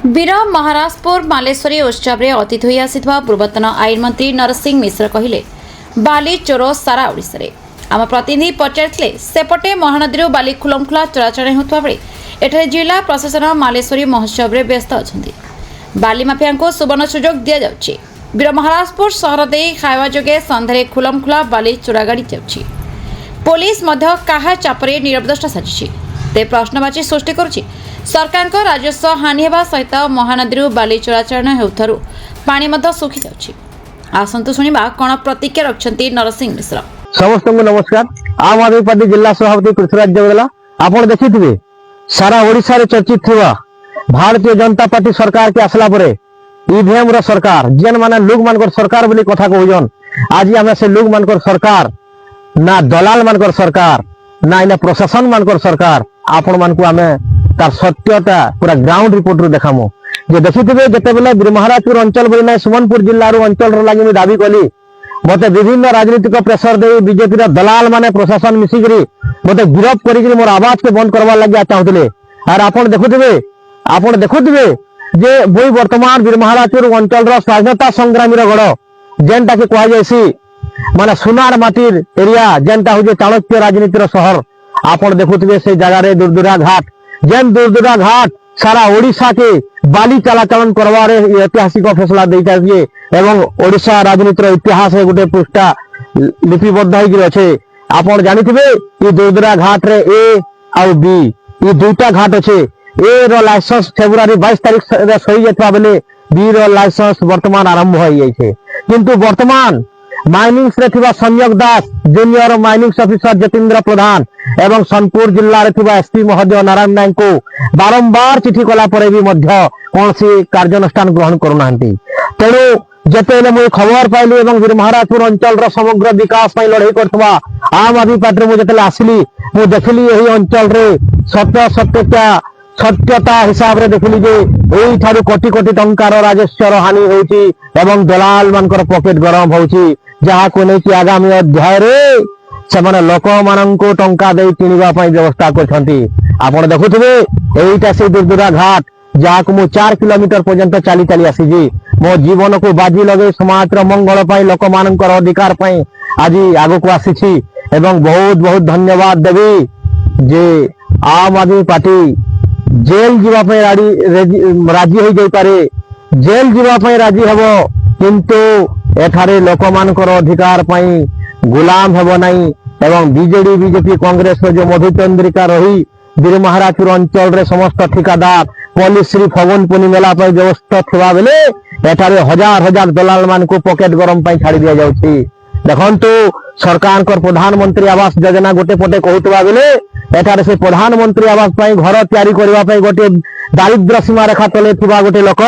वीर महाराजपुर मालेश्वरी उत्सव में अतिथि होई आसिथिबा पूर्वतन आईन मंत्री नरसिंह मिश्र कहिले बाली चोर सारा ओडिशा रे। आम प्रतिनिधि पचारिथिले सेपटे महानदी बाली खुलमखुला चलाचल होता बेले एठारे जिला प्रशासन मालेश्वरी महोत्सव में व्यस्त अछंती। बाली माफिया को सुवर्ण सुजोग दि जाउछि। वीर महाराजपुर सहर दे खाइबा जोगे संध्यारे खुलमखुला बाली चोरा गाड़ी जाउछि। पुलिस मध्य काहा चापरे नीरवदृष्टा साजिछि। ते प्रश्नवाची सृष्टि करुछि। सरकार को राजस्व हानि हेबा सहित महानदी बाली चोराचरण हेउथारु पानी मध्य सुखी जाउछि। आसंतु सुनिबा कोन प्रतिक्रिया रखछंती नरसिंह मिश्र। समस्त को नमस्कार। आम आदमी पार्टी जिला सभापति पृथ्वीराज देवगला आपण देखिथिबे सारा ओडिशा रे चर्चित थिबा भारतीय जनता पार्टी सरकार के आसला परे ईवीएम रो सरकार जेन माने लोक मानकर सरकार बोली कथा कहउजन। आज हमें से लोक मानकर सरकार ना दलाल मानकर सरकार ना इना प्रशासन मानकर सरकार आपण मान को हमें तार सत्यता पूरा ग्राउंड रिपोर्ट रो देखामो। जे देखिथिबे जते बेले वीर महाराजपुर अंचल बोली ना सुमनपुर जिल्ला रो अंचल रो लागि मी दाबी कली मते विभिन्न राजनीतिक प्रेसर दे बीजेपी रो दलाल माने प्रशासन मिसिकरी मते गिरफ्त करिकरी मोर आवाज के बंद करवा लागि चाहूतिले। आर आपण देखुथिबे जे बोई वर्तमान वीर महाराजपुर अंचल रो स्वाधीनता संग्रामी रो गड़ जेनटा के कहा जायसी माने सुनार माटीर एरिया जेनटा हो जे चाणक्य राजनीति रो शहर आपण देखुथिबे से जगह रे दूरदूरा घाट जेन दूरदूरा घाट सारा ओडिशा के बाली चलाचलन करवार ऐतिहासिक फैसला देता है एवं ओडिशा राजनीतिर इतिहास गोटे पृष्ठा लिपिबद्ध होइछे। आपण जानिथिबे ये दूरदूरा घाट रे ए आउ बी ये दुईटा घाट अच्छे। ए रो लाइसेंस फेब्रुआरी 22 तारीख रे सही जेतबा बेले बी रो लाइसेंस वर्तमान आरंभ होई जाइछे। किंतु वर्तमान माइनिंग रे थिबा संयोग दास जूनियर माइनिंग ऑफिसर जतीन्द्र प्रधान एवं सोनपुर जिल्ला रे थिबा एसपी महोदय नारायण नायक को बारंबार चिठी कला परे भी मध्य कौनसी कार्यानुष्ठान ग्रहण करूनांती। तेणु जेतेले मु खबर पाइली एवं वीर महाराजपुर अंचल रो समग्र विकास पई लड़ाई करथवा आम आदमी पार्टी मु जेतेले आसिली मु देखली एही अंचल रे सत्यता हिसाब रे देखली जे एही थारु कोटी कोटी टंकार राजस्व हानि होउची एवं दलाल मानकर पॉकेट गरम होउची जहा को नै कि आगामी अध्याय रे सेमाने लोक माननको टंका दे किनिबा पई व्यवस्था करछंती। आपण देखुथिबे एईटा से दूरदूरा घाट जहा को मु 4 किलोमीटर पर्यंत चाली चाली आसी जी मो जीवन को बाजी लगे समाज रो मंगल पई लोक मानकर अधिकार पई आज आगो को आसीछि एवं बहुत बहुत धन्यवाद देवी जे आम आदमी पार्टी जेल जीवा पई राजी होई जाई पारे जेल जीवा पई राजी हबो किंतु एठारे लोक मानकर अधिकार पई गुलाम हेबो नाही एवं बीजेडी बीजेपी कांग्रेस जो मधुचंद्रिका रही वीर महाराजपुर अंचल रे समस्त ठिकादार पुलिस श्री फगुन पूर्णिमेला पई व्यवस्था थिबा बेले एठारे हजार हजार दलाल मान को पॉकेट गरम पई छाड़ी दिया जाउछि। देखंतु सरकार कर प्रधानमंत्री आवास योजना गोटे पटे कहउतबा बेले एठारे से प्रधानमंत्री आवास पई घर तयारी करबा पई गोटे दारिद्र्य सीमा रेखा तले थिबा गोटे लोक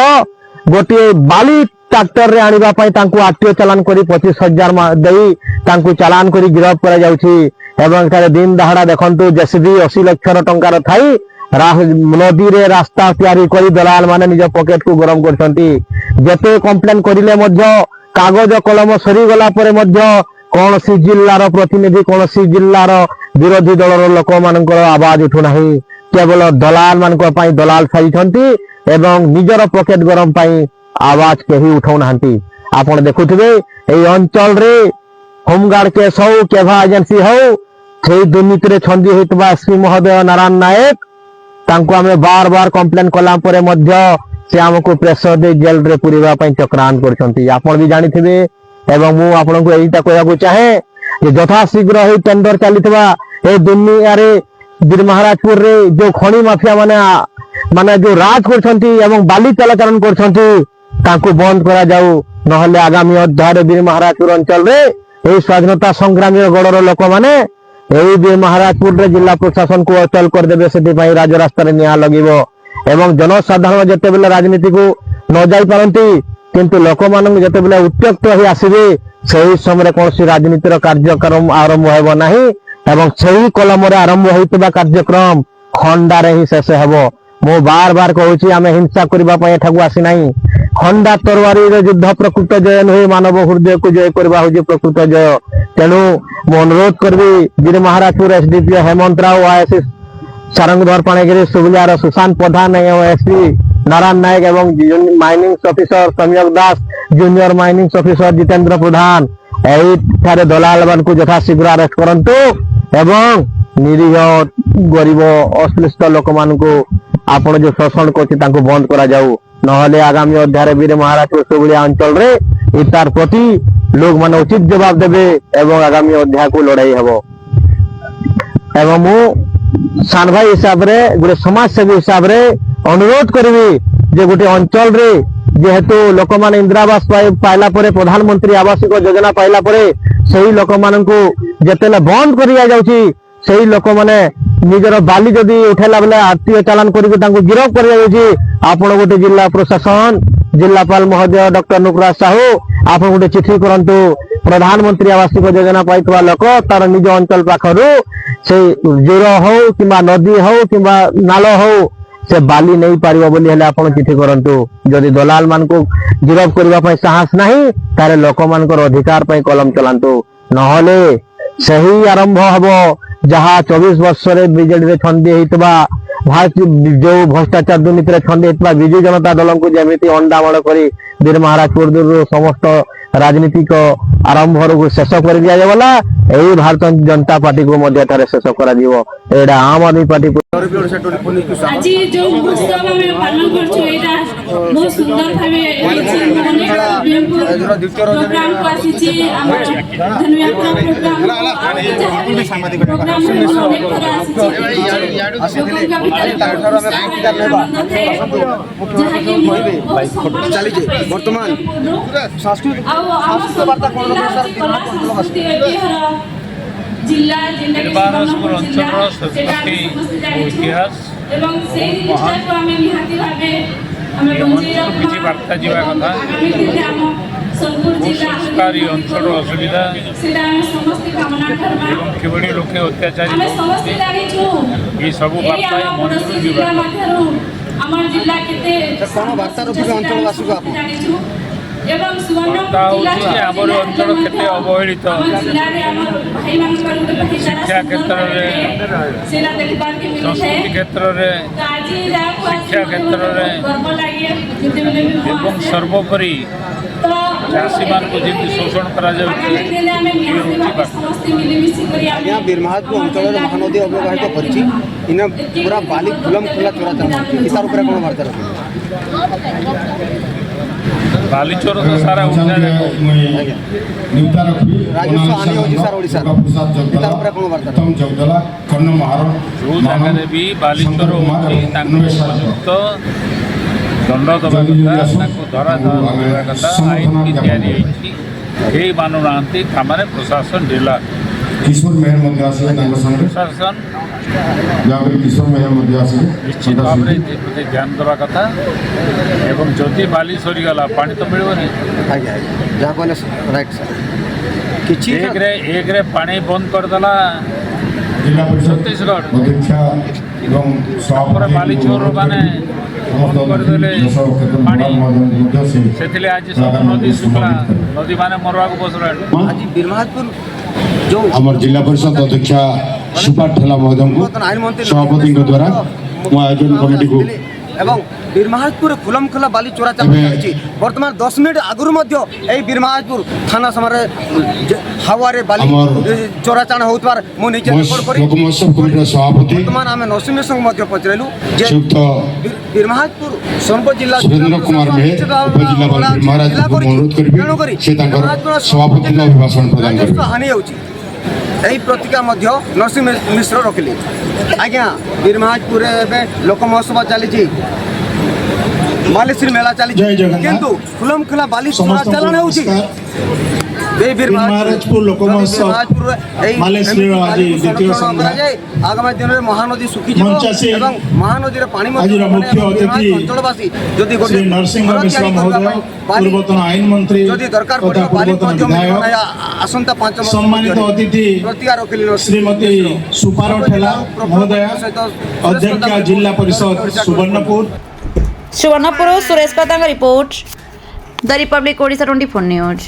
गोटे बाली ट्रैक्टर रे आनिबा पई तांको आरटीओ चालान करी 25,000 देई तांको चालान करी गिरफ्त करा जाउछि एवं तारे दिन दहाड़ा देखंतु जेसीबी 80 लाख टंकार थाई नदी रे रास्ता तैयारी करी दलाल माने निज पॉकेट को गरम करछंती। जेते कंप्लेन करिले मध्य कागज कलम सरी गला परे मध्य कोनसी जिल्लार प्रतिनिधि कोनसी जिल्लार विरोधी दलर लोक मानकर आवाज उठु नाही। केवल दलाल मानक पई दलाल साजिछंती एवं निजर पॉकेट गरम पई आवाज केही उठाउ नाहंती। आपण देखुथिबे एई अंचल रे होमगार्ड केस हो केभा एजेंसी हो सेई दुर्नीति रे छंदी होइतबा एसपी महोदय नारायण नायक तांको हमें बार बार कंप्लेन कला परे मध्य से हमको प्रेशर दे जेल रे पुरीबा पई चक्रांत करछंती। आपण भी जानिथिबे एवं मु आपनको एईटा कहयाकू चाहे जे यथा शीघ्र हे टेंडर चलितबा ए दुनिया रे वीर महाराजपुर रे जो खणी माफिया माने जो राज करछंती एवं बाली चलाचरण करछंती तांको बंद करा जाऊ नहले आगामी अध्याय वीर महाराजपुर अंचल रे ए स्वाधीनता संग्रामी गड़र लोक माने एई वीर महाराजपुर रे जिला प्रशासन को अचल कर देबे सेति पई राज रास्ता रे निया लगिबो एवं जनसाधारण जेते बेले राजनीति को न जाई पारंती किंतु लोक मानन जेते बेले उत्त्यक्त होई आसीबे सेही समय कोनसी राजनीतिर कार्यक्रम आरंभ हेबो नाही एवं सेही कलम रे आरंभ होइतबा कार्यक्रम खंडा रे ही शेष हेबो। मो बार बार कहूची आमे हिंसा करबा पई एठाकू आसी नाही। खंडा तरवारी रे युद्ध प्रकृत जय नहे मानव हृदय को जय करबा होजे प्रकृत जय। तेणु मो अनुरोध करबी वीर महाराजपुर एसडीपीओ हेमंत राव आईएसएस सारंगधर पाणीगिरी सुबलियार सुशांत प्रधान एवं एसपी नारायण नायक एवं माइनिंग अफिसर संयोग दास जूनियर माइनिंग अफिसर जितेंद्र प्रधान एठारे दलाल मानकु यथाशीघ्र अरेस्ट करंतु एवं निरीह गरीब अश्लिष्ट लोक मानकु आपण जो शोषण करछि तांको बंद करा जाऊ नहले आगामी अध्याय वीर महाराज सबुलिया अंचल रे इतार प्रति लोग माने उचित जवाब देबे एवं आगामी अध्याय को लड़ाई हबो एवं मु सान भाई हिसाब रे गोटे समाज सेवी हिसाब रे अनुरोध करिवि जे गोटे अंचल रे जेहेतु लोक माने इंदिरा आवास पाइला परे प्रधानमंत्री आवास योजना पाइला परे सही लोक मानकु जेतेले बंद करिया जाउची सही लोक माने निजर बाली जदि उठेला बेले आरटीओ चालान करिके तांको गिरफ करिया जाउची आपण गोटे जिला प्रशासन जिलापाल महोदय डॉक्टर नुकराज साहू आपण गोटे चिठी करंतु प्रधानमंत्री आवास योजना पाइतवा लोक तार निज अंचल पाखरु से जोर हो किंबा नदी हो किंबा नाल हो से बाली नहीं पारिबो बोली हेले आपण चिठी करंतु जदि दलाल मान को गिरफ करबा पई साहस नाही तारे लोक मानकर अधिकार पई कलम चलांतु नहले सही आरंभ हबो जहा 24 वर्ष रे बीजेडी रे छंदी हेतबा जो भ्रष्टाचार दुर्नीति रे छंदी हेतबा विजय जनता दल को जेमिति अंडामळ करी वीर महाराजपुर समस्त राजनीतिक आरंभ को शेष कर दिया जावला एही भारतीय जनता पार्टी को मध्य थारे शेष करा दिवो एडा आम आदमी पार्टी आज जो उत्सव में पालन करछु एटा बहुत सुंदर भाबे प्रोग्राम को आसीची हमर धन्यवाद प्रोग्राम वर्तमान सांस्कृतिक वार्ता कोन जिला बारहपुर अंचल संस्कृति इतिहास एवं से जिनिसटा को हमें निहाती भाबे हमें बंचेई किछि वार्ता जीवा कथा सोनपुर जिला संस्कारी अंचल असुविधा सेटा हम समस्त कामना करबा एवं केवड़ी लोके अत्याचारी हमें समस्त जानिछु ये सब वार्ता मंजूर जीवा हमर जिला केते कोन वार्ता रूपे अंचल वासी को आप जानिछु एवं सुवर्णपुर वार्ता जिला होछि हमर अंचल केते अवहेलित जिला रे हमर भाई मानकर गुटे शिक्षा क्षेत्र रे सेला देखबार के मिले संस्कृति क्षेत्र रे काजी जा शिक्षा क्षेत्र रे गर्व लागे जते बेले भी एवं सर्वोपरि तो चाषी मान को जेमि शोषण करा जाउछि समस्त मिलीमिशी करी यहाँ बीरमहाजपुर अंचल महानदी अवगाहित करछि इन पूरा बाली खुलम खुला चोरा चालान इतार ऊपर कोन वार्ता रखि बालीचोर तो सारा उठा देखो राजस्व हानि होछि सर ओडिसा इतार ऊपर कोन वार्ता जो जगह भी बालीचोर होछि तांको उपयुक्त दंड दबा कथा तांको धरा देबा कथा आईन की तैयारी होछि एही मानु नांती कामरे प्रशासन ढिला किशोर मेहर मध्य आसिले तांको संगे प्रशासन याबे किशोर मेहर मध्य आसिले निश्चित भाव में ध्यान देवा कथा एवं जदि बाली सरी गला पानी तो मिलबनी आगे जा कोने राइट सर किछि एक रे पानी बंद कर देला जिला परिषद छत्तीसगढ़ अध्यक्षा एवं पर बालीचोर माने बंद कर देले पानी सेथिले आज सब नदी सुखला नदी माने मरवा को बसरा आज बीरमहाजपुर जो हमर जिला परिषद अध्यक्षा सुपाट ठेला महोदय को आईन मंत्री सभापति द्वारा मो आयोजन कमिटी को एवं बीरमहाजपुर खुलम खुला बाली चोरा चालान चलछि वर्तमान 10 मिनिट आगुर मध्य एई बीरमहाजपुर थाना समरे हावारे बाली चोरा चालान होतबार मो निचे रिपोर्ट करी लोकमोत्सव कमिटी सभापति वर्तमान आमे नरसिंह संघ मध्य पचरेलु जे श्रीयुक्त बीरमहाजपुर सोनपुर जिला सुरेंद्र कुमार मेहर उपजिलापाल महाराज को अनुरोध करिबे से तांकर सभापति का अभिभाषण प्रदान राजस्व करिबे हानि होछि एही प्रतिज्ञा मध्य नरसिंह मिश्र रखिले आज्ञा बीरमहाजपुर एबे लोक महोत्सव चली मालेश्वरी मेला चली जय जगन्नाथ। किंतु खुलम खुला बाली चोरा चालान होछि बीरमहाजपुर लोक महोत्सव मालेश्वरी आज द्वितीय संध्या आगामी दिन में महानदी सुखी मंचासी एवं महानदी रे पानी आज मुख्य अतिथि अंचलवासी जदि श्री नरसिंह मिश्र महोदय पूर्वतन आईन मंत्री जदि दरकार तथा पड़े बाली पूर्वतन विधायक आसंता 5 वर्ष सम्मानित अतिथि प्रतिज्ञा रखिले श्रीमती सुपारो ठेला महोदय अध्यक्षा जिला परिषद Subarnapur Suresh Patang report the republic Odisha 24 news.